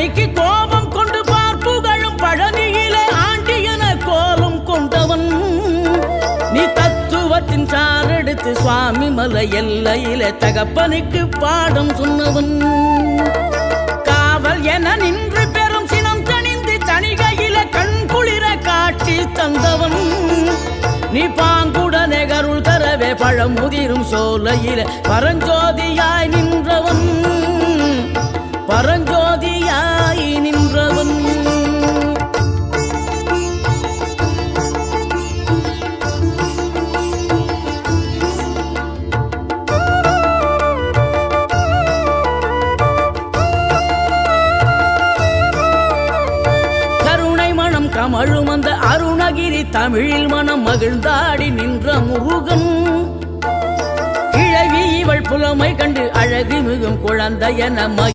பழனிக்கு கோபம் கொண்டு பார்ப்புகழும் பழனியிலே ஆண்டி என கோலம் கொண்டவன் நீ தத்துவத்தின் சாரெடுத்து சுவாமி மலை எல்லையிலே தகப்பனுக்கு பாடம் சொன்னவன் காவல் என நின்று பெரும் சினம் தணிந்து தணிகையில கண் குளிர காட்சி தந்தவன் நீ பாங்குடனே கருள் தரவே பழம் முதிரும் சோலையில பரஞ்சோதியாய் நின்றவன் பரஞ்சோதியாய் நின்றவன் கமழும் அந்த அருணகிரி தமிழில் மனம் மகிழ்ந்தாடி நின்ற முருகன் கிழவி இவள் புலமை கண்டு அழகு மிகும் குழந்தை என